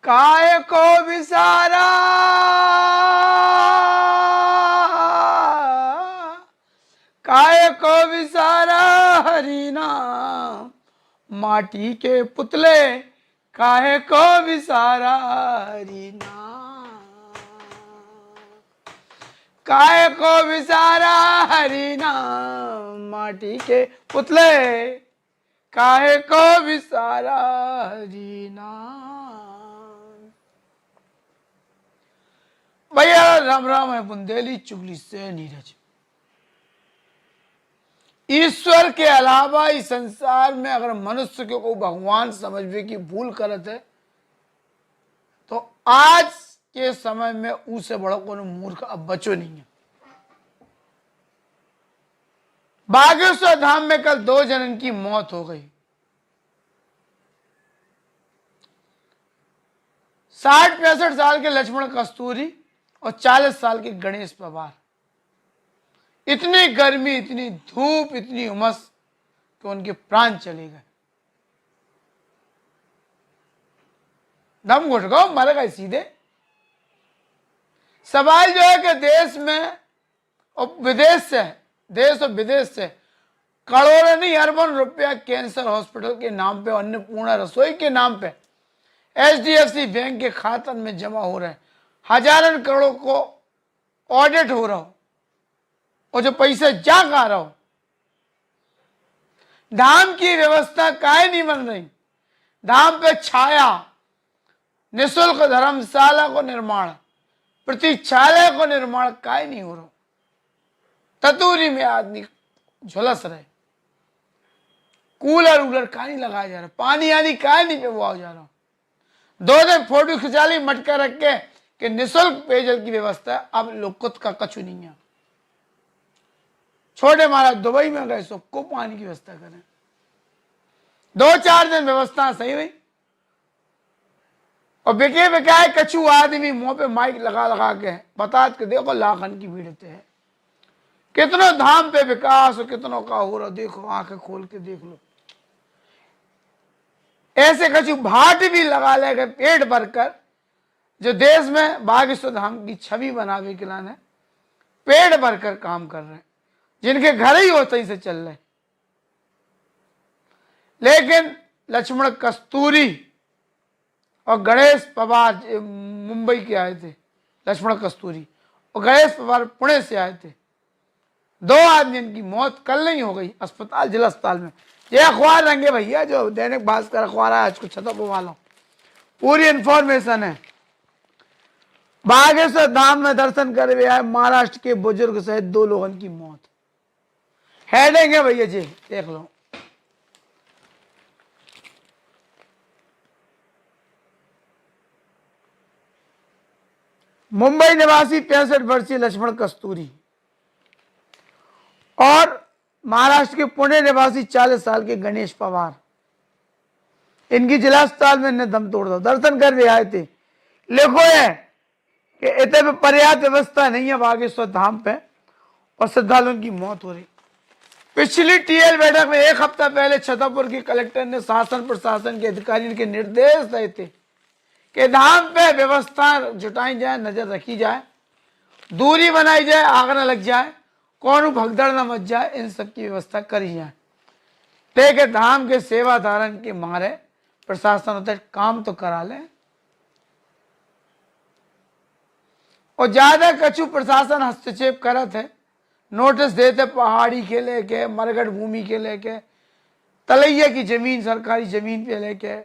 काय को विसारा काय को विसारा हरि नाम, माटी के पुतले काहे को विसारा हरि नाम, काहे को विसारा हरि नाम, माटी के पुतले काहे को विसारा हरि नाम। भैया राम राम है बुंदेली चुगली से नीरज। ईश्वर के अलावा इस संसार में अगर मनुष्य को भगवान समझने की भूल करत है तो आज के समय में उससे बड़ा कोई मूर्ख अब बचो नहीं है। बागेश्वर धाम में कल 2 जनन की मौत हो गई। 60-65 साल के लक्ष्मण कस्तूरी और 40 साल के गणेश पवार। इतनी गर्मी, इतनी धूप, इतनी उमस कि उनके प्राण चले गए। दम घुट गए, मर गए सीधे। सवाल जो है कि देश में और विदेश से, देश और विदेश से करोड़ों नहीं अरबों रुपया कैंसर हॉस्पिटल के नाम पे, अन्नपूर्णा रसोई के नाम पे HDFC बैंक के खातों में जमा हो रहे हैं। हजारों करोड़ों को ऑडिट हो रहा हो और जो पैसे जा खा रहा हो। धाम की व्यवस्था काहे नहीं बन रही। धाम पे छाया, निःशुल्क धर्मशाला को निर्माण, प्रतीक्षालय को निर्माण काहे नहीं हो रहा। ततूरी में आदमी झुलस रहे। कूलर उलर काहे नहीं लगाया जा रहा। पानी आदि काहे नहीं पे वो जा रहा। 2 दिन फोटो खिंचा ली मटका रख के कि निःशुल्क पेयजल की व्यवस्था। अब लोकत का कछु नहीं है। छोटे महाराज दुबई में गए, सबको पानी की व्यवस्था करें। 2-4 दिन व्यवस्था सही हुई और बेके बेकाए कछु आदमी मुंह पे माइक लगा लगा के बता के देखो लाखन की भीड़ है। कितनों धाम पे विकास और कितनों का हो रहा, देखो आंखें खोल के देख लो। ऐसे कछु भाट भी लगा लेगा पेट भरकर, जो देश में बागेश्वर धाम की छवि बनावे के लाने पेट भरकर काम कर रहे हैं, जिनके घर ही होते ही से चल रहे। लेकिन लक्ष्मण कस्तूरी और गणेश पवार मुंबई के आए थे। लक्ष्मण कस्तूरी और गणेश पवार पुणे से आए थे। 2 आदमी की मौत कल नहीं हो गई अस्पताल, जिला अस्पताल में। ये अखबार रंगे भैया, जो दैनिक भास्कर अखबार है, आज को छतरपुर वालों, पूरी इंफॉर्मेशन है। बागेश्वर धाम में दर्शन कर आए महाराष्ट्र के बुजुर्ग सहित 2 लोगों की मौत। हेडिंग है भैया जी, देख लो। मुंबई निवासी 65 वर्षीय लक्ष्मण कस्तूरी और महाराष्ट्र के पुणे निवासी 40 साल के गणेश पवार, इनकी जिला अस्पताल में इन्हें दम तोड़ दो। दर्शन कर भी आए थे। लिखो है कि इतने पर्याप्त व्यवस्था नहीं है बागेश्वर धाम पे और श्रद्धालुओं की मौत हो रही। पिछली TL बैठक में 1 हफ्ता पहले छतरपुर की कलेक्टर ने शासन प्रशासन के अधिकारियों के निर्देश दिए थे कि धाम पे व्यवस्था जुटाई जाए, नजर रखी जाए, दूरी बनाई जाए, आग न लग जाए, कौन भगदड़ न मच जाए, इन सब की व्यवस्था करी जाए। लेकिन धाम के सेवा धारण के मारे प्रशासन होता है काम तो करा ले। और ज्यादा कछु प्रशासन हस्तक्षेप करत है, नोटिस देते पहाड़ी के लेके, मरगढ़ भूमि के लेके, तलैया की जमीन, सरकारी जमीन पे लेके,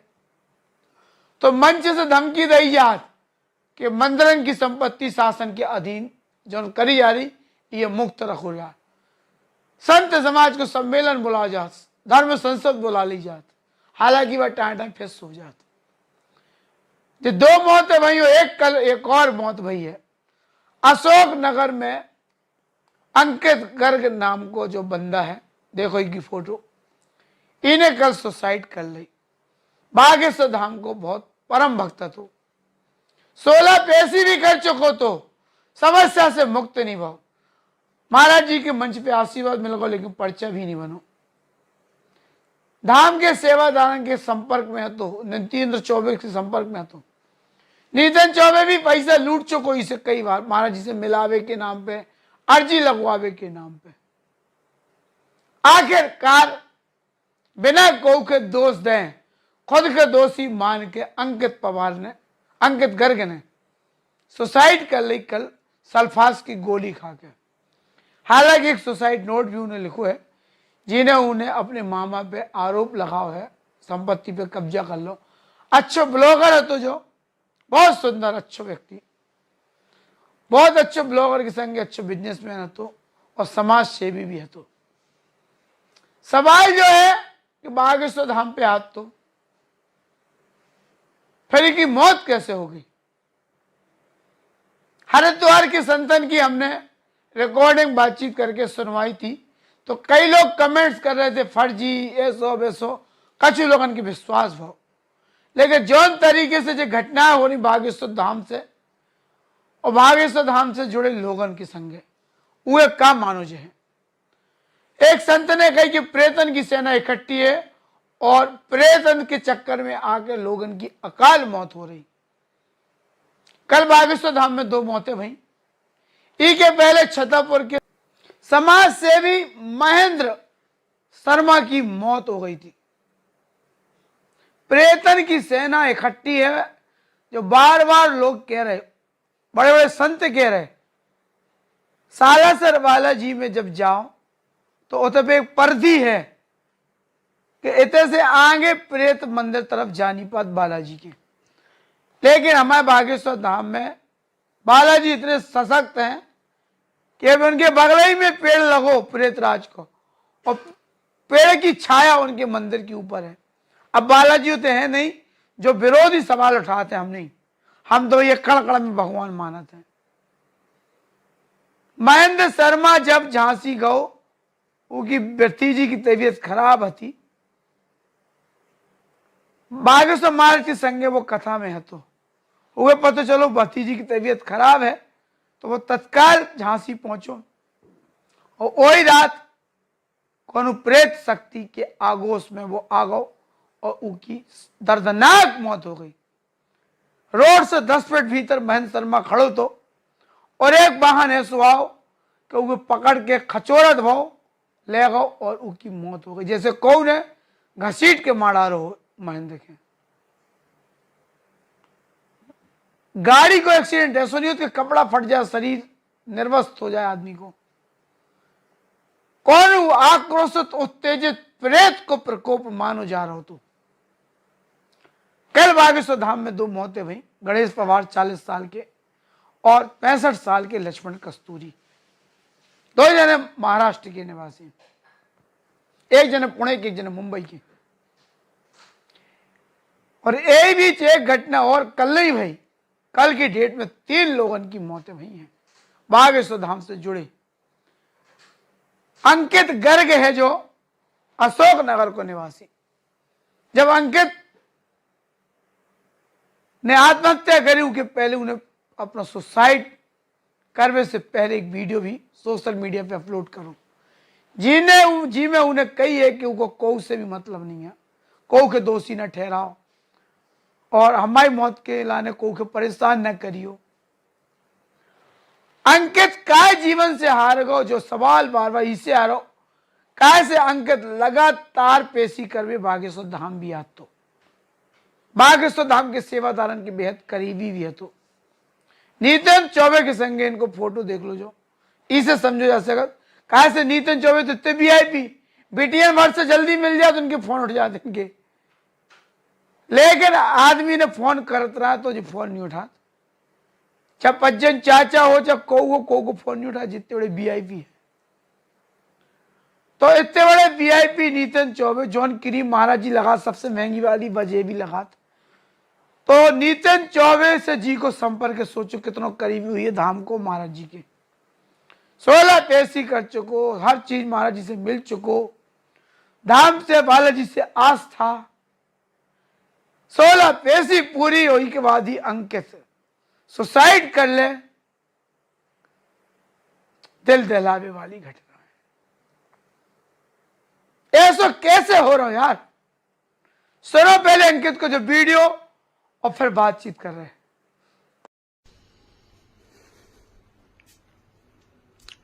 तो मंच से धमकी दी जात कि मंदिरन की संपत्ति शासन के अधीन जो करी जा रही ये मुक्त रखो जात। संत समाज को सम्मेलन बुला जात, धर्म संसद बुला ली जात, हालांकि वह टाइम फेस हो जात। जो 2 मौतें भई हो, कल एक और मौत भई है अशोक नगर में। अंकित गर्ग नाम को जो बंदा है, देखो इनकी फोटो, इन्हें कल सुसाइड कर ली। बागेश्वर धाम को बहुत परम भक्त तो 16 पैसे भी कर चुको तो समस्या से मुक्त नहीं भाव। महाराज जी के मंच पे आशीर्वाद मिल गो, लेकिन पर्चा भी नहीं बनो। धाम के सेवादारन के संपर्क में है तो, नितेंद्र चौबे के संपर्क में है तो नीतन चौबे भी पैसा लूट चुको इसे कई बार, महाराज जी से मिलावे के नाम पे, अर्जी लगवावे के नाम पे। आखिरकार बिना कोई के दोष दें, खुद के दोषी मान के अंकित गर्ग ने सुसाइड कर ली कल सल्फास की गोली खा के। हालांकि एक सुसाइड नोट भी उन्हें लिखो है, जिन्हें उन्हें अपने मामा पे आरोप लगाओ है संपत्ति पे कब्जा कर लो। अच्छो ब्लॉगर है तो जो बहुत सुंदर अच्छो व्यक्ति, बहुत अच्छे ब्लॉगर के संग अच्छे बिजनेसमैन है तो, और समाज सेवी भी है तो। सवाल जो है कि बागेश्वर धाम पे हाथ तो फिर इनकी मौत कैसे होगी। हरिद्वार के संतन की हमने रिकॉर्डिंग बातचीत करके सुनवाई थी, तो कई लोग कमेंट्स कर रहे थे फर्जी ऐसो वैसो, कछु लोगों की विश्वास भाव। लेकिन जौन तरीके से जो घटना हो रही बागेश्वर धाम से और बागेश्वर धाम से जुड़े लोगों के संगे, वे का मानो जो है। एक संत ने कही कि प्रेतन की सेना इकट्ठी है और प्रेतन के चक्कर में आके लोगों की अकाल मौत हो रही। कल बागेश्वर धाम में 2 मौतें भई। के पहले छतरपुर के समाज सेवी महेंद्र शर्मा की मौत हो गई थी। प्रेतन की सेना इकट्ठी है, जो बार बार लोग कह रहे, बड़े बड़े संत कह रहे, सालासर बालाजी में जब जाओ तो उतर पे एक पर्दी है कि इतने से आगे प्रेत मंदिर तरफ जानी पात बालाजी के। लेकिन हमारे बागेश्वर धाम में बालाजी इतने सशक्त हैं कि अब उनके बगल ही में पेड़ लगो प्रेतराज को, और पेड़ की छाया उनके मंदिर के ऊपर है। अब बालाजी होते हैं नहीं जो विरोधी सवाल उठाते, हम नहीं, हम तो ये कड़कड़ में भगवान मानते हैं। महेंद्र शर्मा जब झांसी गो, उनकी भतीजी की तबीयत खराब थी, बागेश्वर महाराज के संगे वो कथा में है, तो वो पता चलो भतीजी की तबीयत खराब है, तो वो तत्काल झांसी पहुंचो, और वही रात कौन प्रेत शक्ति के आगोश में वो आ गो और उनकी दर्दनाक मौत हो गई। रोड से 10 फीट भीतर महेंद्र शर्मा खड़ो तो, और एक वाहन है सुहाव कि वो पकड़ के खचोरत भाव ले गो और उनकी मौत हो गई। जैसे कौन है घसीट के मारा रहो महेंद्र के। गाड़ी को एक्सीडेंट ऐसा नहीं होता कि कपड़ा फट जाए, शरीर निर्वस्त हो जाए आदमी को। कौन आक्रोशित उत्तेजित प्रेत को प्रकोप मानो जा रहा हो तो। कल बागेश्वर धाम में 2 मौतें हुई। गणेश पवार 40 साल के और 65 साल के लक्ष्मण कस्तूरी, 2 जने महाराष्ट्र के निवासी, एक जने पुणे के, एक जने मुंबई के। और यही बीच एक घटना और कल नहीं भाई, कल की डेट में 3 लोगों की मौतें हुई हैं बागेश्वर धाम से जुड़े। अंकित गर्ग है जो अशोक नगर को निवासी। जब अंकित ने आत्महत्या करी, उनके पहले उन्हें अपना सुसाइड करने से पहले एक वीडियो भी सोशल मीडिया पे अपलोड करो, जी में उन्हें कही है कि उनको कोई से भी मतलब नहीं है, कोई के दोषी न ठहराओ और हमारी मौत के लाने कोई के परेशान न करियो। अंकित काय जीवन से हार गो, जो सवाल बार बार इससे हारो काय से अंकित लगातार पेशी करवे बागेश्वर धाम भी आत तो, बागेश्वर धाम के सेवादारन के बेहद करीबी भी है तो। नीतन चौबे के संगे इनको फोटो देख लो, जो इसे समझो जा सकता काय से नीतन चौबे तो इतने VIP BTN वर्ड से जल्दी मिल जाए तो उनके फोन उठ जाते इनके। लेकिन आदमी ने फोन करत रहा तो जो फोन नहीं उठा, चाहे पज्जन चाचा हो चाहे को फोन नहीं उठा, जितने बड़े VIP है। तो इतने बड़े VIP Nitan Choubey, John cream महाराज जी लगा, सबसे महंगी वाली वजह भी लगा। तो नीतन चौबे से जी को संपर्क, सोचो कितना करीबी हुई है धाम को महाराज जी के। 16 पेशी कर चुको, हर चीज महाराज जी से मिल चुको, धाम से बालाजी से आस्था। 16 पेशी पूरी हुई के बाद ही अंकित सुसाइड कर ले। दिल दहलावे वाली घटना है। ऐसा कैसे हो रहा है यार। सुनो पहले अंकित को जो वीडियो और फिर बातचीत कर रहे हैं।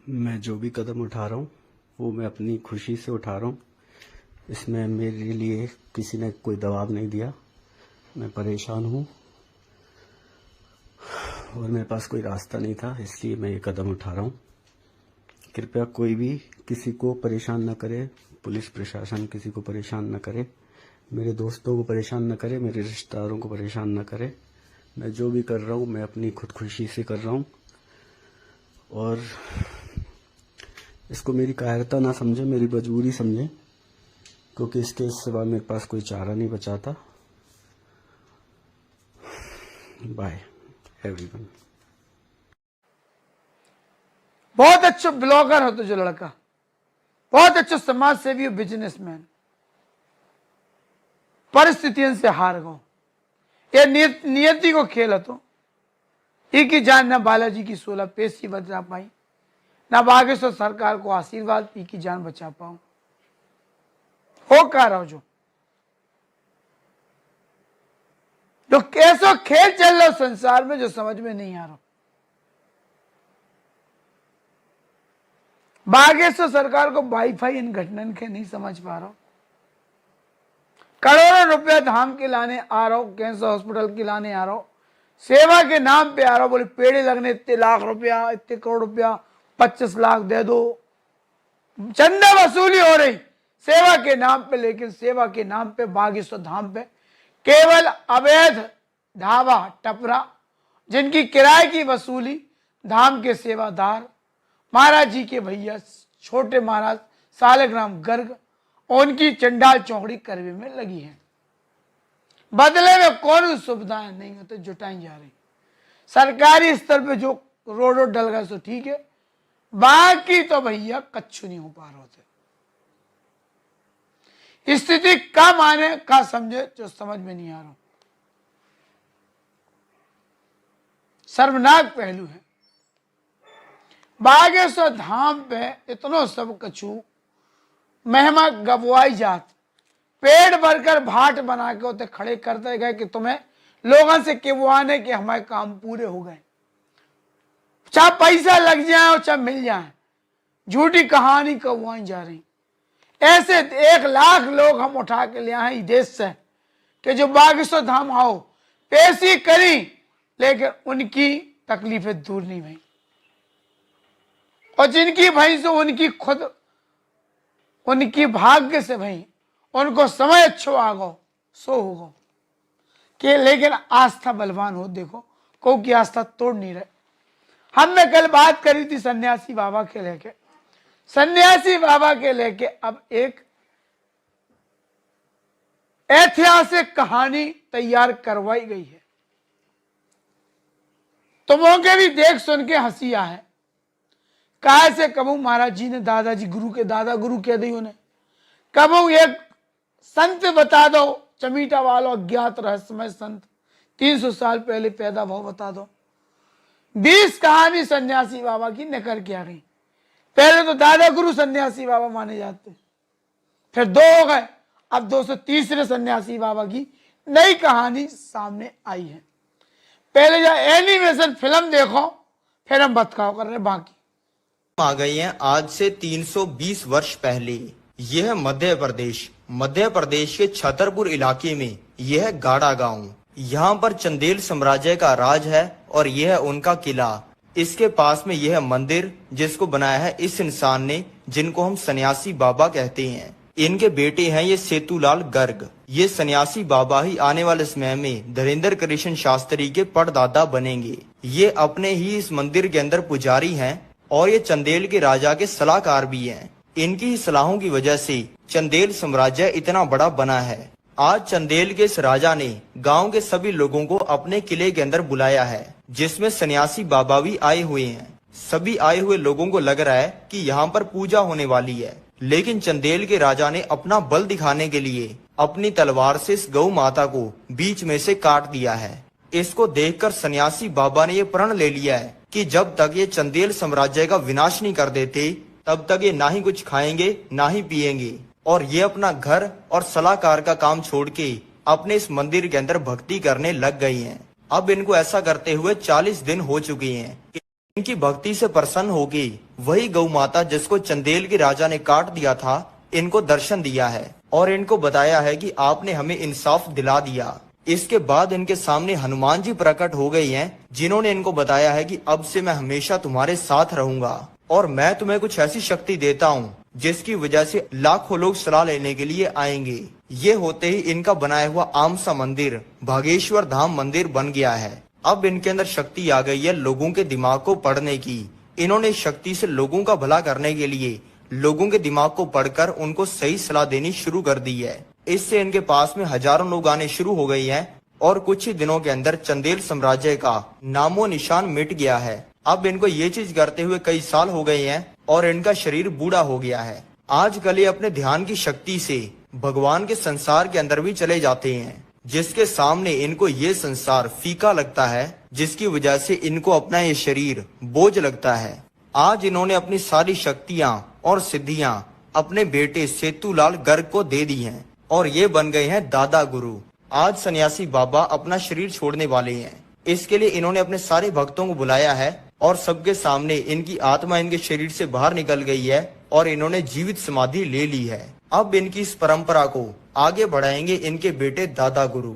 मैं जो भी कदम उठा रहा हूँ वो मैं अपनी खुशी से उठा रहा हूँ। इसमें मेरे लिए किसी ने कोई दबाव नहीं दिया। मैं परेशान हूँ और मेरे पास कोई रास्ता नहीं था, इसलिए मैं ये कदम उठा रहा हूँ। कृपया कोई भी किसी को परेशान न करे, पुलिस प्रशासन किसी को परेशान न करे, मेरे दोस्तों को परेशान न करे, मेरे रिश्तेदारों को परेशान न करे। मैं जो भी कर रहा हूँ मैं अपनी खुदकुशी से कर रहा हूँ और इसको मेरी कायरता ना समझे, मेरी मजबूरी समझे, क्योंकि इसके सिवा मेरे पास कोई चारा नहीं बचा था। Bye everyone. बहुत अच्छा ब्लॉगर हो तो जो लड़का, बहुत अच्छा समाज सेवी हो, बिजनेसमैन, परिस्थितियों से हार गो। ये नियति को खेल तो एक ही जान न बालाजी की 16 पेशी बचा पाई, न बागेश्वर सरकार को आशीर्वाद पी की जान बचा पाऊं। हो का रहो जो कैसो खेल चल रहा संसार में जो समझ में नहीं आ रहा। बागेश्वर सरकार को वाईफाई इन घटना के नहीं समझ पा रहा हूं। करोड़ों रुपया धाम के लाने आ रहा हूं, कैंसर हॉस्पिटल के लाने आ रहा हूं, सेवा के नाम पे आ रहा हूं। बोले पेड़े लगने इतने लाख रुपया, इतने करोड़ रुपया, 25 लाख दे दो, चंदा वसूली हो रही सेवा के नाम पे। लेकिन सेवा के नाम पे बागेश्वर धाम पे केवल अवैध ढाबा टपरा, जिनकी किराए की वसूली धाम के सेवादार महाराज जी के भैया छोटे महाराज सालेग्राम गर्ग, उनकी चंडाल चौकड़ी करवे में लगी है। बदले में कौन सुविधाएं नहीं होते जुटाई जा रही। सरकारी स्तर पे जो रोड डल गए सो ठीक है, बाकी तो भैया कच्छु नहीं हो पा रहे थे। स्थिति का माने का समझे जो समझ में नहीं आ रहा। सर्वनाक पहलू है। बागेश्वर धाम पे इतनो सब कछु महिमा गबवाई जात, पेड़ भरकर भाट बना के उते खड़े करते गए कि तुम्हें लोगों से केववाने के हमारे काम पूरे हो गए, चाहे पैसा लग जाए और चाहे मिल जाए। झूठी कहानी कबवाई जा रही। ऐसे 1 लाख लोग हम उठा के ले आए देश से कि जो बागेश्वर धाम आओ, पेशी करी, लेकिन उनकी तकलीफें दूर नहीं हुई। और जिनकी भई सो उनकी खुद उनकी भाग्य से भई उनको समय अच्छो आ गो सो होगो कि, लेकिन आस्था बलवान हो। देखो को की आस्था तोड़ नहीं रहे। हमने कल बात करी थी सन्यासी बाबा के लेके। सन्यासी बाबा के लेके अब एक ऐतिहासिक कहानी तैयार करवाई गई है। तुमों के भी देख सुन के हंसिया है। कहा से कबू महाराज जी ने दादाजी गुरु के दादा गुरु कह दी उन्हें, कबू एक संत बता दो, चमीटा वालों अज्ञात रहस्यमय संत 300 साल पहले पैदा भाव बता दो। 20 कहानी सन्यासी बाबा की निकल के आ गई। पहले तो दादा गुरु सन्यासी बाबा माने जाते, फिर 2 हो गए, अब 230 सन्यासी बाबा की नई कहानी सामने आई है। पहले जो एनिमेशन फिल्म देखो, फिर हम बतकाव कर रहे बाकी आ गई हैं। आज से 320 वर्ष पहले यह मध्य प्रदेश के छतरपुर इलाके में यह गाड़ा गांव, यहाँ पर चंदेल साम्राज्य का राज है और यह उनका किला। इसके पास में यह मंदिर जिसको बनाया है इस इंसान ने, जिनको हम सन्यासी बाबा कहते हैं। इनके बेटे हैं ये सेतुलाल गर्ग। ये सन्यासी बाबा ही आने वाले समय में धीरेन्द्र कृष्ण शास्त्री के परदादा बनेंगे। ये अपने ही इस मंदिर के अंदर पुजारी हैं और ये चंदेल के राजा के सलाहकार भी हैं। इनकी ही सलाहों की वजह से चंदेल साम्राज्य इतना बड़ा बना है। आज चंदेल के इस राजा ने गांव के सभी लोगों को अपने किले के अंदर बुलाया है, जिसमें सन्यासी बाबा भी आए हुए हैं। सभी आए हुए लोगों को लग रहा है कि यहाँ पर पूजा होने वाली है, लेकिन चंदेल के राजा ने अपना बल दिखाने के लिए अपनी तलवार से इस गौ माता को बीच में से काट दिया है। इसको देखकर सन्यासी बाबा ने ये प्रण ले लिया है कि जब तक ये चंदेल साम्राज्य का विनाश नहीं कर देते, तब तक ये ना ही कुछ खाएंगे ना ही पिएंगे। और ये अपना घर और सलाहकार का काम छोड़ के अपने इस मंदिर के अंदर भक्ति करने लग गई हैं। अब इनको ऐसा करते हुए 40 दिन हो चुके हैं। इनकी भक्ति से प्रसन्न होगी वही गौ माता जिसको चंदेल के राजा ने काट दिया था, इनको दर्शन दिया है और इनको बताया है कि आपने हमें इंसाफ दिला दिया। इसके बाद इनके सामने हनुमान जी प्रकट हो गई हैं, जिन्होंने इनको बताया है कि अब से मैं हमेशा तुम्हारे साथ रहूंगा और मैं तुम्हें कुछ ऐसी शक्ति देता हूँ जिसकी वजह से लाखों लोग सलाह लेने के लिए आएंगे। ये होते ही इनका बनाया हुआ आम सा मंदिर बागेश्वर धाम मंदिर बन गया है। अब इनके अंदर शक्ति आ गई है लोगों के दिमाग को पढ़ने की। इन्होंने शक्ति से लोगों का भला करने के लिए लोगों के दिमाग को पढ़कर उनको सही सलाह देनी शुरू कर दी है। इससे इनके पास में हजारों लोग आने शुरू हो गए हैं और कुछ ही दिनों के अंदर चंदेल साम्राज्य का नामो निशान मिट गया है। अब इनको ये चीज करते हुए कई साल हो गए हैं और इनका शरीर बूढ़ा हो गया है। आजकल ये अपने ध्यान की शक्ति से भगवान के संसार के अंदर भी चले जाते हैं, जिसके सामने इनको ये संसार फीका लगता है, जिसकी वजह से इनको अपना ये शरीर बोझ लगता है। आज इन्होंने अपनी सारी शक्तियां और सिद्धियां अपने बेटे सेतुलाल गर्ग को दे दी हैं और ये बन गए हैं दादा गुरु। आज सन्यासी बाबा अपना शरीर छोड़ने वाले हैं। इसके लिए इन्होंने अपने सारे भक्तों को बुलाया है और सबके सामने इनकी आत्मा इनके शरीर से बाहर निकल गई है और इन्होंने जीवित समाधि ले ली है। अब इनकी इस परंपरा को आगे बढ़ाएंगे इनके बेटे दादा गुरु।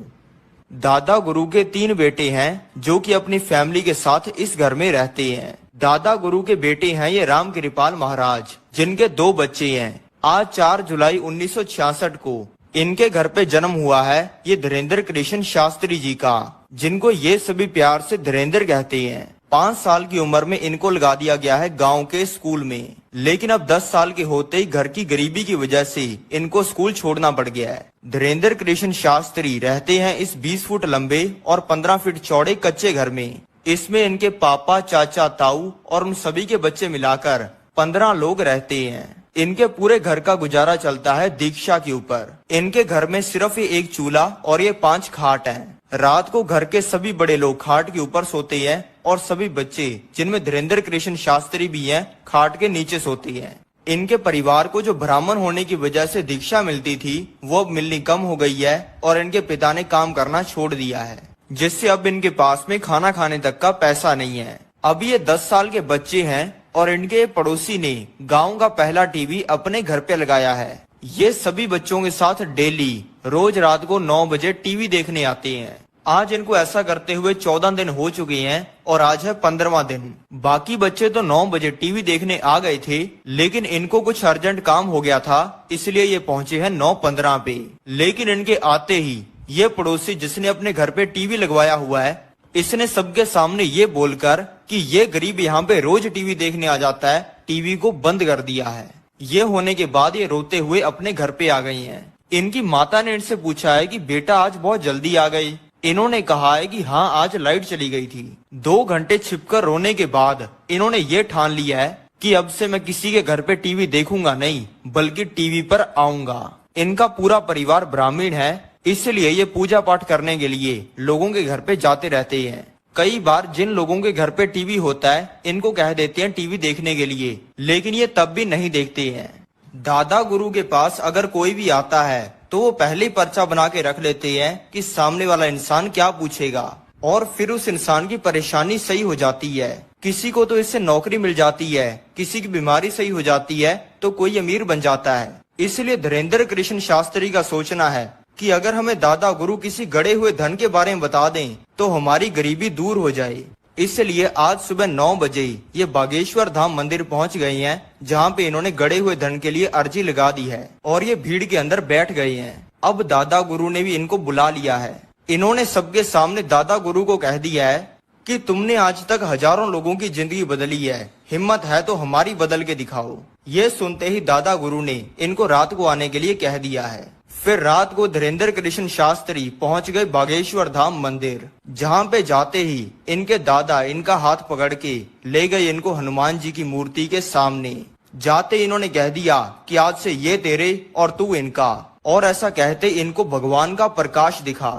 दादा गुरु के 3 बेटे हैं जो कि अपनी फैमिली के साथ इस घर में रहते हैं। दादा गुरु के बेटे हैं ये राम कृपाल महाराज, जिनके 2 बच्चे हैं। आज 4 जुलाई 1966 को इनके घर पे जन्म हुआ है ये धीरेन्द्र कृष्ण शास्त्री जी का, जिनको ये सभी प्यार से धीरेन्द्र कहते हैं। 5 साल की उम्र में इनको लगा दिया गया है गांव के स्कूल में, लेकिन अब 10 साल के होते ही घर की गरीबी की वजह से इनको स्कूल छोड़ना पड़ गया है। धीरेन्द्र कृष्ण शास्त्री रहते हैं इस 20 फुट लंबे और 15 फीट चौड़े कच्चे घर में। इसमें इनके पापा, चाचा, ताऊ और उन सभी के बच्चे मिलाकर 15 लोग रहते हैं। इनके पूरे घर का गुजारा चलता है दीक्षा के ऊपर। इनके घर में सिर्फ ये 1 चूल्हा और ये 5 खाट हैं। रात को घर के सभी बड़े लोग खाट के ऊपर सोते हैं और सभी बच्चे, जिनमें धीरेन्द्र कृष्ण शास्त्री भी हैं, खाट के नीचे सोते हैं। इनके परिवार को जो ब्राह्मण होने की वजह से दीक्षा मिलती थी वो अब मिलनी कम हो गई है और इनके पिता ने काम करना छोड़ दिया है, जिससे अब इनके पास में खाना खाने तक का पैसा नहीं है। अभी ये 10 साल के बच्चे हैं और इनके पड़ोसी ने गांव का पहला टीवी अपने घर पे लगाया है। ये सभी बच्चों के साथ डेली रोज रात को 9 बजे टीवी देखने आते हैं। आज इनको ऐसा करते हुए 14 दिन हो चुके हैं और आज है 15वां दिन। बाकी बच्चे तो 9 बजे टीवी देखने आ गए थे, लेकिन इनको कुछ अर्जेंट काम हो गया था, इसलिए ये पहुंचे हैं 9:15 पे। लेकिन इनके आते ही ये पड़ोसी जिसने अपने घर पे टीवी लगवाया हुआ है, इसने सबके सामने ये बोलकर कि ये गरीब यहाँ पे रोज टीवी देखने आ जाता है, टीवी को बंद कर दिया है। ये होने के बाद ये रोते हुए अपने घर पे आ गई हैं। इनकी माता ने इनसे पूछा है कि बेटा आज बहुत जल्दी आ गई। इन्होंने कहा है कि हाँ, आज लाइट चली गई थी। 2 घंटे छिपकर रोने के बाद इन्होंने ये ठान लिया है कि अब से मैं किसी के घर पे टीवी देखूंगा नहीं, बल्कि टीवी पर आऊंगा। इनका पूरा परिवार ब्राह्मण है, इसलिए ये पूजा पाठ करने के लिए लोगों के घर पे जाते रहते हैं। कई बार जिन लोगों के घर पे टीवी होता है, इनको कह देते हैं टीवी देखने के लिए, लेकिन ये तब भी नहीं देखते हैं। दादा गुरु के पास अगर कोई भी आता है तो वो पहले ही पर्चा बना के रख लेते हैं कि सामने वाला इंसान क्या पूछेगा, और फिर उस इंसान की परेशानी सही हो जाती है। किसी को तो इससे नौकरी मिल जाती है, किसी की बीमारी सही हो जाती है, तो कोई अमीर बन जाता है। इसलिए धीरेन्द्र कृष्ण शास्त्री का सोचना है कि अगर हमें दादा गुरु किसी गड़े हुए धन के बारे में बता दें तो हमारी गरीबी दूर हो जाए। इसलिए आज सुबह 9 बजे ये बागेश्वर धाम मंदिर पहुंच गए हैं, जहां पे इन्होंने गड़े हुए धन के लिए अर्जी लगा दी है और ये भीड़ के अंदर बैठ गए हैं। अब दादा गुरु ने भी इनको बुला लिया है। इन्होंने सबके सामने दादा गुरु को कह दिया है कि तुमने आज तक हजारों लोगों की जिंदगी बदली है, हिम्मत है तो हमारी बदल के दिखाओ। ये सुनते ही दादा गुरु ने इनको रात को आने के लिए कह दिया है। फिर रात को धीरेन्द्र कृष्ण शास्त्री पहुंच गए बागेश्वर धाम मंदिर, जहां पे जाते ही इनके दादा इनका हाथ पकड़ के ले गए इनको हनुमान जी की मूर्ति के सामने। जाते इन्होंने कह दिया कि आज से ये तेरे और तू इनका, और ऐसा कहते इनको भगवान का प्रकाश दिखा।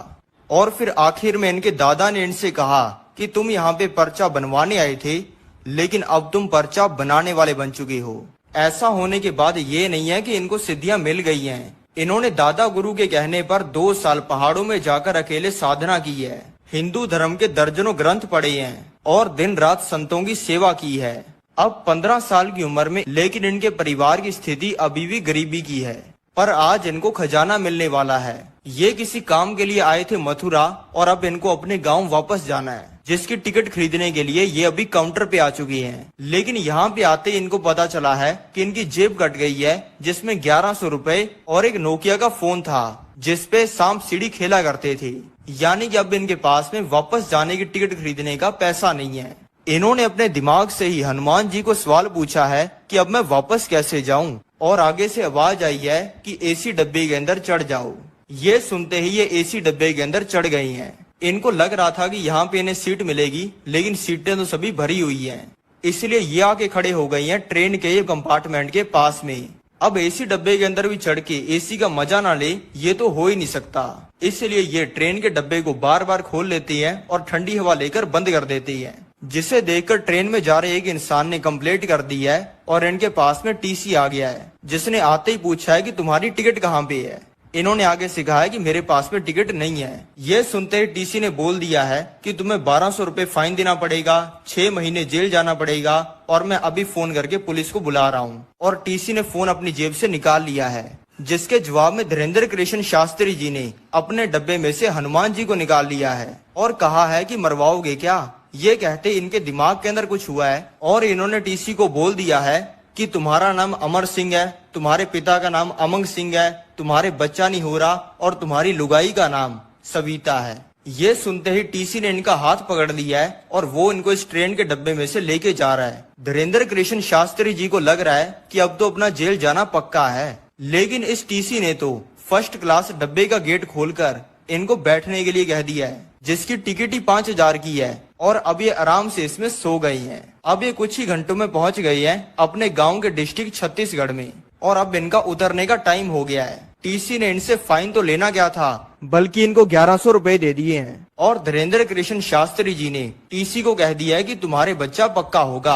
और फिर आखिर में इनके दादा ने इनसे कहा कि तुम यहाँ पे पर्चा बनवाने आए थे, लेकिन अब तुम पर्चा बनाने वाले बन चुके हो। ऐसा होने के बाद ये नहीं है कि इनको सिद्धियां मिल गई हैं। इन्होंने दादा गुरु के कहने पर 2 साल पहाड़ों में जाकर अकेले साधना की है। हिंदू धर्म के दर्जनों ग्रंथ पढ़े हैं, और दिन रात संतों की सेवा की है। अब 15 साल की उम्र में, लेकिन इनके परिवार की स्थिति अभी भी गरीबी की है। पर आज इनको खजाना मिलने वाला है। ये किसी काम के लिए आए थे मथुरा और अब इनको अपने गांव वापस जाना है, जिसकी टिकट खरीदने के लिए ये अभी काउंटर पे आ चुकी हैं। लेकिन यहाँ पे आते ही इनको पता चला है कि इनकी जेब कट गई है, जिसमें 1100 रुपए और एक नोकिया का फोन था, जिसपे सांप सीढ़ी खेला करते थे। यानी कि अब इनके पास में वापस जाने की टिकट खरीदने का पैसा नहीं है। इन्होंने अपने दिमाग से ही हनुमान जी को सवाल पूछा है कि अब मैं वापस कैसे जाऊं, और आगे से आवाज आई है कि एसी डब्बे के अंदर चढ़ जाओ। ये सुनते ही ये एसी डब्बे के अंदर चढ़ गई हैं। इनको लग रहा था कि यहाँ पे इन्हें सीट मिलेगी, लेकिन सीटें तो सभी भरी हुई हैं। इसलिए ये आके खड़े हो गई हैं ट्रेन के कंपार्टमेंट के पास में। अब एसी डब्बे के अंदर भी चढ़ के एसी का मजा ना ले, ये तो हो ही नहीं सकता। इसलिए ये ट्रेन के डब्बे को बार बार खोल लेती है और ठंडी हवा लेकर बंद कर देती है, जिसे देखकर ट्रेन में जा रहे एक इंसान ने कंप्लेंट कर दी है और इनके पास में टीसी आ गया है, जिसने आते ही पूछा है कि तुम्हारी टिकट कहाँ पे है। इन्होंने आगे सिखाया कि मेरे पास में टिकट नहीं है। ये सुनते ही टीसी ने बोल दिया है कि तुम्हें 1200 रुपए फाइन देना पड़ेगा, 6 महीने जेल जाना पड़ेगा, और मैं अभी फोन करके पुलिस को बुला रहा हूँ। और टीसी ने फोन अपनी जेब से निकाल लिया है, जिसके जवाब में धीरेन्द्र कृष्ण शास्त्री जी ने अपने डब्बे में से हनुमान जी को निकाल लिया है और कहा है कि मरवाओगे क्या। ये कहते इनके दिमाग के अंदर कुछ हुआ है और इन्होंने टीसी को बोल दिया है कि तुम्हारा नाम अमर सिंह है, तुम्हारे पिता का नाम अमंग सिंह है, तुम्हारे बच्चा नहीं हो रहा, और तुम्हारी लुगाई का नाम सविता है। ये सुनते ही टीसी ने इनका हाथ पकड़ लिया है और वो इनको इस ट्रेन के डब्बे में से लेके जा रहा है। धीरेन्द्र कृष्ण शास्त्री जी को लग रहा है कि अब तो अपना जेल जाना पक्का है, लेकिन इस टीसी ने तो फर्स्ट क्लास डब्बे का गेट खोलकर इनको बैठने के लिए कह दिया है, जिसकी टिकट ही 5000 की है, और अब ये आराम से इसमें सो गई हैं। अब ये कुछ ही घंटों में पहुंच गई हैं अपने गांव के डिस्ट्रिक्ट छत्तीसगढ़ में, और अब इनका उतरने का टाइम हो गया है। टीसी ने इनसे फाइन तो लेना क्या था, बल्कि इनको 1100 रुपए दे दिए हैं। और धीरेन्द्र कृष्ण शास्त्री जी ने टीसी को कह दिया है कि तुम्हारे बच्चा पक्का होगा।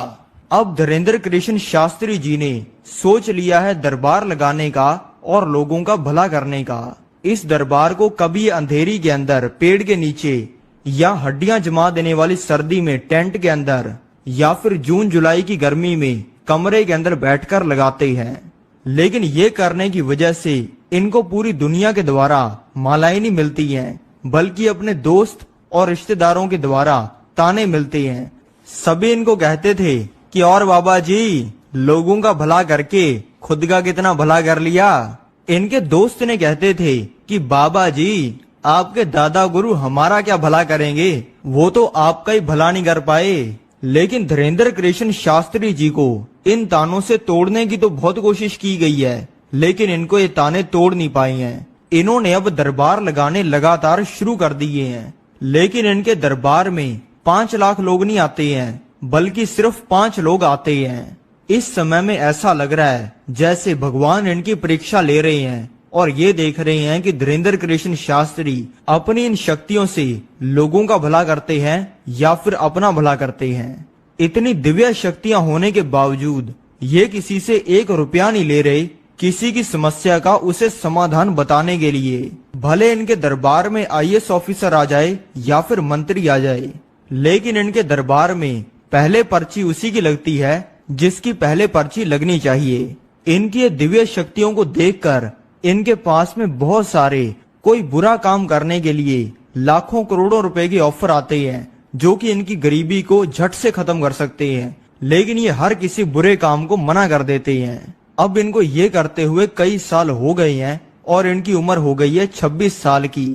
अब धीरेन्द्र कृष्ण शास्त्री जी ने सोच लिया है दरबार लगाने का और लोगों का भला करने का। इस दरबार को कभी अंधेरी के अंदर पेड़ के नीचे, या हड्डियां जमा देने वाली सर्दी में टेंट के अंदर, या फिर जून जुलाई की गर्मी में कमरे के अंदर बैठकर लगाते हैं। लेकिन ये करने की वजह से इनको पूरी दुनिया के द्वारा मालाएं नहीं मिलती हैं, बल्कि अपने दोस्त और रिश्तेदारों के द्वारा ताने मिलते हैं। सभी इनको कहते थे कि और बाबा जी, लोगों का भला करके खुद का कितना भला कर लिया। इनके दोस्त ने कहते थे कि बाबा जी, आपके दादा गुरु हमारा क्या भला करेंगे, वो तो आपका ही भला नहीं कर पाए। लेकिन धीरेन्द्र कृष्ण शास्त्री जी को इन तानों से तोड़ने की तो बहुत कोशिश की गई है, लेकिन इनको ये ताने तोड़ नहीं पाए हैं। इन्होंने अब दरबार लगाने लगातार शुरू कर दिए हैं, लेकिन इनके दरबार में 5 लाख लोग नहीं आते हैं, बल्कि सिर्फ 5 लोग आते हैं। इस समय में ऐसा लग रहा है जैसे भगवान इनकी परीक्षा ले रहे हैं और ये देख रहे हैं कि धीरेन्द्र कृष्ण शास्त्री अपनी इन शक्तियों से लोगों का भला करते हैं या फिर अपना भला करते हैं। इतनी दिव्य शक्तियां होने के बावजूद ये किसी से 1 रुपया नहीं ले रहे, किसी की समस्या का उसे समाधान बताने के लिए। भले इनके दरबार में IAS ऑफिसर आ जाए या फिर मंत्री आ जाए, लेकिन इनके दरबार में पहले पर्ची उसी की लगती है जिसकी पहले पर्ची लगनी चाहिए। इनकी ये दिव्य शक्तियों को देखकर इनके पास में बहुत सारे कोई बुरा काम करने के लिए लाखों करोड़ों रुपए के ऑफर आते हैं, जो कि इनकी गरीबी को झट से खत्म कर सकते हैं, लेकिन ये हर किसी बुरे काम को मना कर देते हैं। अब इनको ये करते हुए कई साल हो गए हैं और इनकी उम्र हो गई है 26 साल की।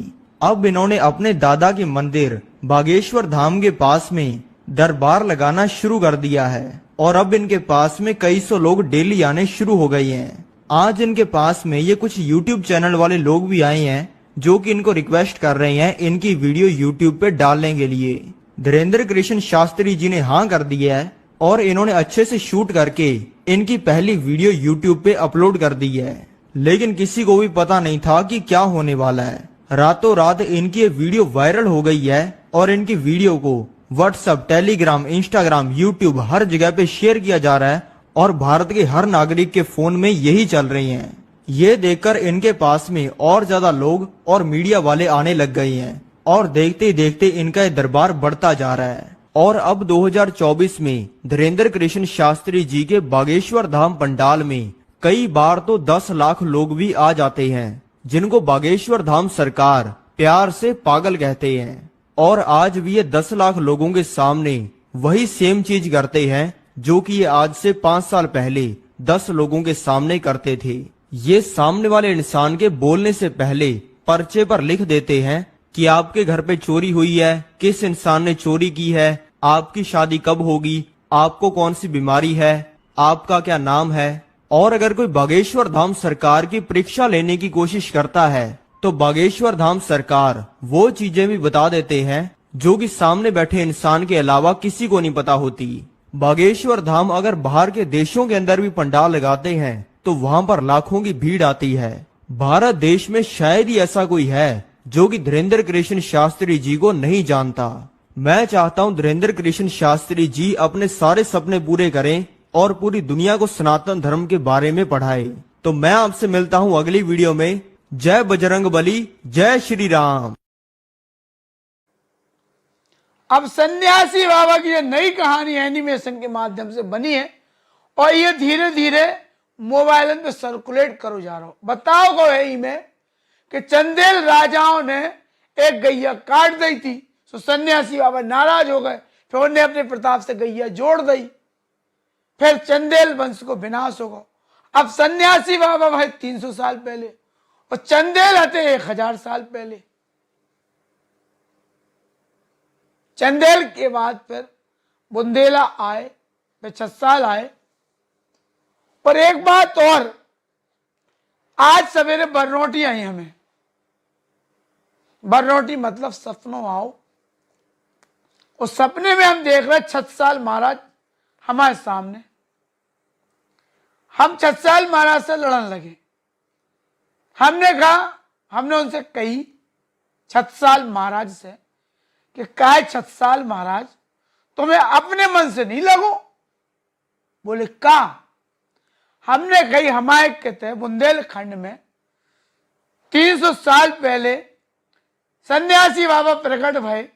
अब इन्होंने अपने दादा के मंदिर बागेश्वर धाम के पास में दरबार लगाना शुरू कर दिया है और अब इनके पास में कई सौ लोग डेली आने शुरू हो गए हैं। आज इनके पास में ये कुछ YouTube चैनल वाले लोग भी आए हैं जो कि इनको रिक्वेस्ट कर रहे हैं इनकी वीडियो YouTube पे डालने के लिए। धीरेन्द्र कृष्ण शास्त्री जी ने हाँ कर दिया है और इन्होंने अच्छे से शूट करके इनकी पहली वीडियो YouTube पे अपलोड कर दी है, लेकिन किसी को भी पता नहीं था कि क्या होने वाला है। रातों रात इनकी ये वीडियो वायरल हो गई है और इनकी वीडियो को व्हाट्सएप, टेलीग्राम, इंस्टाग्राम, यूट्यूब हर जगह पे शेयर किया जा रहा है और भारत के हर नागरिक के फोन में यही चल रही हैं। ये देखकर इनके पास में और ज्यादा लोग और मीडिया वाले आने लग गए हैं और देखते ही देखते इनका ये दरबार बढ़ता जा रहा है। और अब 2024 में धीरेन्द्र कृष्ण शास्त्री जी के बागेश्वर धाम पंडाल में कई बार तो 10 लाख लोग भी आ जाते हैं, जिनको बागेश्वर धाम सरकार प्यार से पागल कहते हैं। और आज भी ये 10 लाख लोगों के सामने वही सेम चीज करते हैं जो कि ये आज से 5 साल पहले 10 लोगों के सामने करते थे। ये सामने वाले इंसान के बोलने से पहले पर्चे पर लिख देते हैं कि आपके घर पे चोरी हुई है, किस इंसान ने चोरी की है, आपकी शादी कब होगी, आपको कौन सी बीमारी है, आपका क्या नाम है। और अगर कोई बागेश्वर धाम सरकार की परीक्षा लेने की कोशिश करता है तो बागेश्वर धाम सरकार वो चीजें भी बता देते हैं जो कि सामने बैठे इंसान के अलावा किसी को नहीं पता होती। बागेश्वर धाम अगर बाहर के देशों के अंदर भी पंडाल लगाते हैं तो वहां पर लाखों की भीड़ आती है। भारत देश में शायद ही ऐसा कोई है जो कि धीरेन्द्र कृष्ण शास्त्री जी को नहीं जानता। मैं चाहता हूं धीरेन्द्र कृष्ण शास्त्री जी अपने सारे सपने पूरे करें और पूरी दुनिया को सनातन धर्म के बारे में पढ़ाए। तो मैं आपसे मिलता हूं अगली वीडियो में। जय बजरंगबली, जय श्री राम। अब सन्यासी बाबा की ये नई कहानी एनिमेशन के माध्यम से बनी है और ये धीरे धीरे मोबाइल पे सर्कुलेट करो जा रहा हो। बताओ को है में कि चंदेल राजाओं ने एक गैया काट दी थी, तो सन्यासी बाबा नाराज हो गए, फिर उन्हें अपने प्रताप से गैया जोड़ दी, फिर चंदेल वंश को विनाश होगा। अब सन्यासी बाबा भाई 300 साल पहले और चंदेल हटे 1000 साल पहले। चंदेल के बाद फिर बुंदेला आए, फिर छत्साल आए। पर एक बात और, आज सवेरे बरनोटी आई हमें। बरनोटी मतलब सपनों आओ। उस सपने में हम देख रहे छत्साल महाराज हमारे सामने। हम छत्साल महाराज से लड़न लगे। हमने कहा, हमने उनसे कही छत्साल महाराज से कि काय छत्साल महाराज तुम्हें अपने मन से नहीं लगो। बोले का? हमने कही हमारे कहते हैं बुंदेलखंड में 300 साल पहले सन्यासी बाबा प्रकट भय,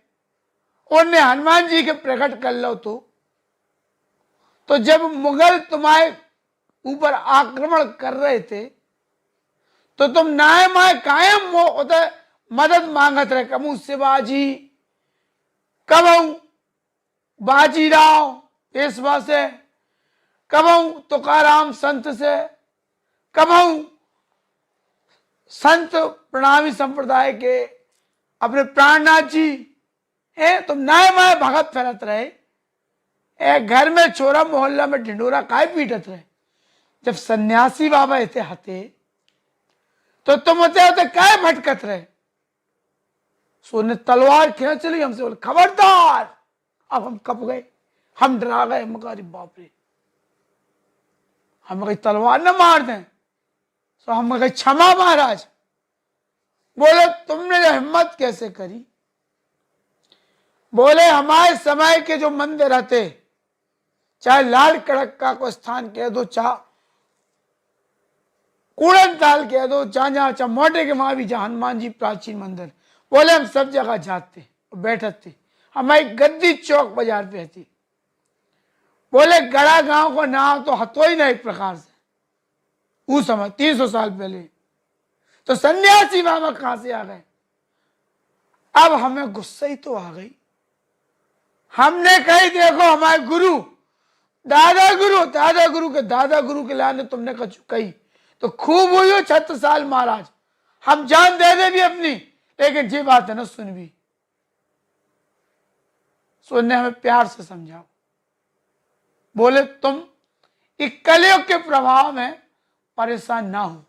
उन्हें हनुमान जी के प्रकट कर लो। तो जब मुगल तुम्हारे ऊपर आक्रमण कर रहे थे तो तुम नाय माय कायम मदद मांगत रहे। कमू शिवाजी, कबहू बाजीराव पेशवा से, कबहू तुकाराम संत से, कबहू संत प्रणामी संप्रदाय के अपने प्राणनाथ जी है। तुम नाय माय भगत फैरत रहे, एक घर में छोरा मोहल्ला में ढिंडोरा काय पीटत रहे। जब सन्यासी बाबा इतने हते तो तुम होते होते काय भटकत रहे। सो ने तलवार खींच ली हमसे, बोले खबरदार। अब हम कप गए, हम डरा गए। मगर बाप रे, हम कहीं तलवार न मार दें। तो हम कहीं क्षमा महाराज। बोले तुमने जो हिम्मत कैसे करी? बोले हमारे समय के जो मंदिर रहते, चाहे लाल कड़क्का को स्थान कह दो, चाहे कूड़न ताल कह दो, चाहे मोटे के वहां भी जहां हनुमान जी प्राचीन मंदिर, बोले हम सब जगह जाते बैठत थे। हमारी गद्दी चौक बाजार पे थी। बोले गड़ा गांव को नाम तो हतो ही ना एक प्रकार से उस समय 300 साल पहले। तो सन्यासी बाबा कहां से आ गए? अब हमें गुस्सा ही तो आ गई। हमने कही देखो हमारे गुरु दादा गुरु के दादा गुरु के लाने तुमने कही तो खूब हुई हो छत्साल महाराज। हम जान दे दे भी अपनी, लेकिन ये बात है ना सुन भी। सुनने हमें प्यार से समझाओ। बोले तुम इस कलयुग के प्रभाव में परेशान ना हो।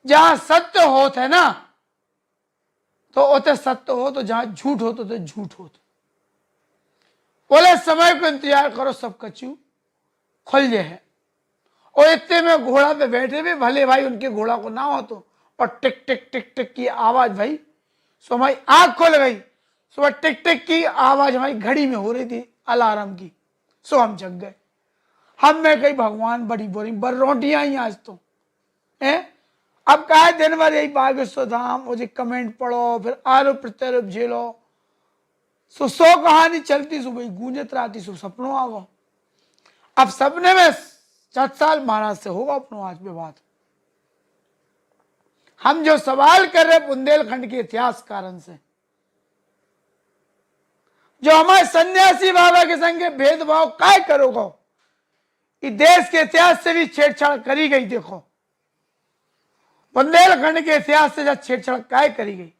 जहां सत्य होता है ना तो उते सत्य हो, तो जहां झूठ हो तो झूठ हो। बोले समय को इंतजार करो, सब कचू खुल जाए है। और इतने में घोड़ा पे बैठे भी भले भाई उनके घोड़ा को ना हो तो, और टिक टिक टिक टिक की आवाज भाई। सो हमारी आंख खुल गई। सुबह टिक टिक की आवाज हमारी घड़ी में हो रही थी अलार्म की। सो हम जग गए। हम में कही भगवान बड़ी बोरी बररोटियां ही आज तो है। अब कहा दिन भर यही बागेश्वर धाम, मुझे कमेंट पढ़ो, फिर आरोप प्रत्यारोप झेलो। सो 100 कहानी चलती सो भाई गूंजत रहती सो सपनों आ गो। अब सपने में 7 साल महाराज से होगा अपनों आज पे बात। हम जो सवाल कर रहे बुंदेलखंड के इतिहास कारण से, जो हमारे सन्यासी बाबा के संग भेदभाव काय करोगे, इस देश के इतिहास से भी छेड़छाड़ करी गई। देखो बुंदेलखंड के इतिहास से जब छेड़छाड़ काय करी गई,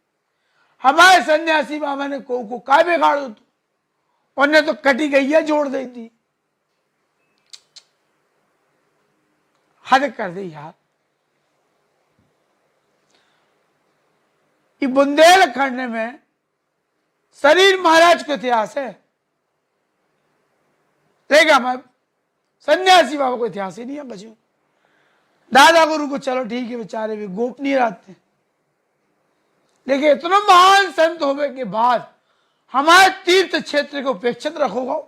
हमारे सन्यासी बाबा ने को काय बिगाड़ो तो उन्हें तो कटी गई जोड़ दी थी। हद कर दी यार। ये बुंदेलखंड में शरीर महाराज का इतिहास है, लेकिन हमारे सन्यासी बाबा को इतिहास ही नहीं है बच्चों। दादा गुरु को चलो ठीक है, बेचारे भी गोपनीय रहते हैं, लेकिन इतना महान संत होने के बाद हमारे तीर्थ क्षेत्र को उपेक्षित रखोगे।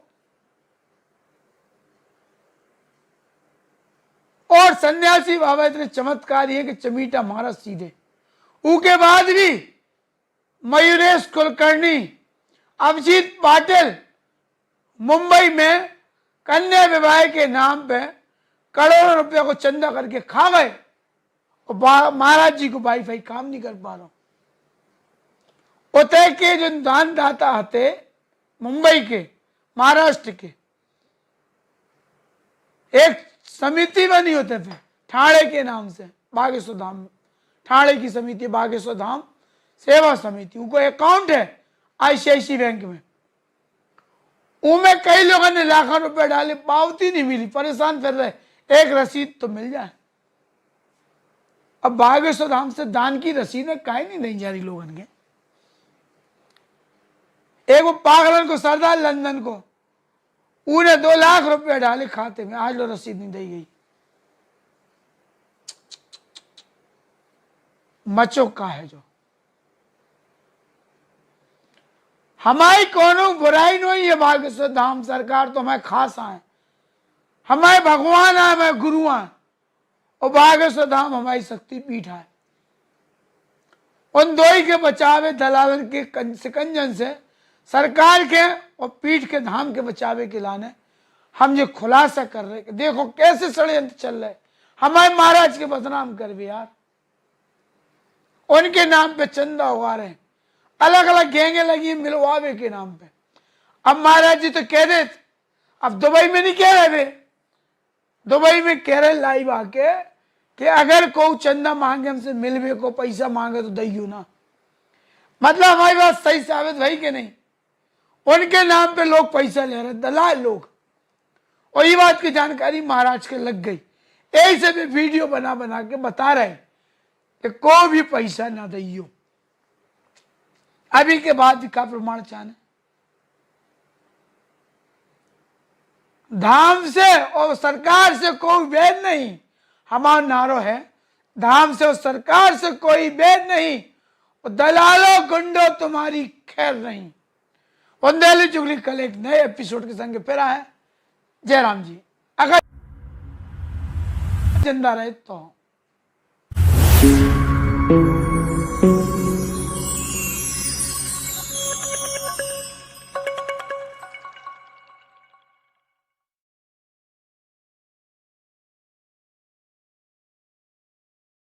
और सन्यासी बाबा इतने चमत्कारी है कि चमीटा महाराज सीधे, उसके बाद भी मयूरेश कुलकर्णी, अभिजीत पाटिल मुंबई में कन्या विवाह के नाम पे करोड़ों रुपया को चंदा करके खा गए और महाराज जी को वाईफाई काम नहीं कर पा रहा। उतरे के जो दानदाता थे मुंबई के, महाराष्ट्र के, एक समिति बनी होते थे ठाणे के नाम से, बागेश्वर धाम, ठाणे की समिति बागेश्वर धाम सेवा समिति, उनको अकाउंट है आईसीआईसी बैंक में। उनमें कई लोगों ने लाखों रुपए डाले, पावती नहीं मिली, परेशान कर रहे, एक रसीद तो मिल जाए। अब बागेश्वर धाम से दान की रसीदें काहे नहीं जा रही लोगों के। एक वो पागलन को, सरदार लंदन को, उन्हें 2 लाख रुपए डाले खाते में, आज लो रसीद नहीं दी गई। मचो का है जो हमारी कोनो बुराई नहीं है। बागेश्वर धाम सरकार तो हमारे खास आए, हमारे भगवान आए, हमारे गुरु आए, और बागेश्वर धाम हमारी शक्ति पीठ है। उन दोई के बचावे दलालन के सिकंजन से, सरकार के और पीठ के धाम के बचावे के लाने हम जो खुलासा कर रहे, देखो कैसे षड्यंत्र चल रहे, हमारे महाराज के बदनाम कर भी यार, उनके नाम पे चंदा उगा रहे, अलग अलग गैंगे लगी मिलवावे के नाम पे। अब महाराज जी तो कह रहे, अब दुबई में नहीं कह रहे थे, दुबई में कह रहे लाइव आके कि अगर कोई चंदा मांगे हमसे, मिलवे को पैसा मांगे तो दइयो ना। मतलब हमारी बात सही साबित भाई के नहीं, उनके नाम पे लोग पैसा ले रहे, दलाल लोग, और ये बात की जानकारी महाराज के लग गई। यही से भी वीडियो बना बना के बता रहे कि कोई भी पैसा ना दइयो। अभी के बाद का प्रमाण चाहने धाम से और सरकार से कोई भेद नहीं, हमारा नारो है, धाम से और सरकार से कोई भेद नहीं, और दलालों गुंडो तुम्हारी खैर नहीं। बुंदेली चुगली कल एक नए एपिसोड के संग फिर आए। जय राम जी। अगर जिंदा रहे तो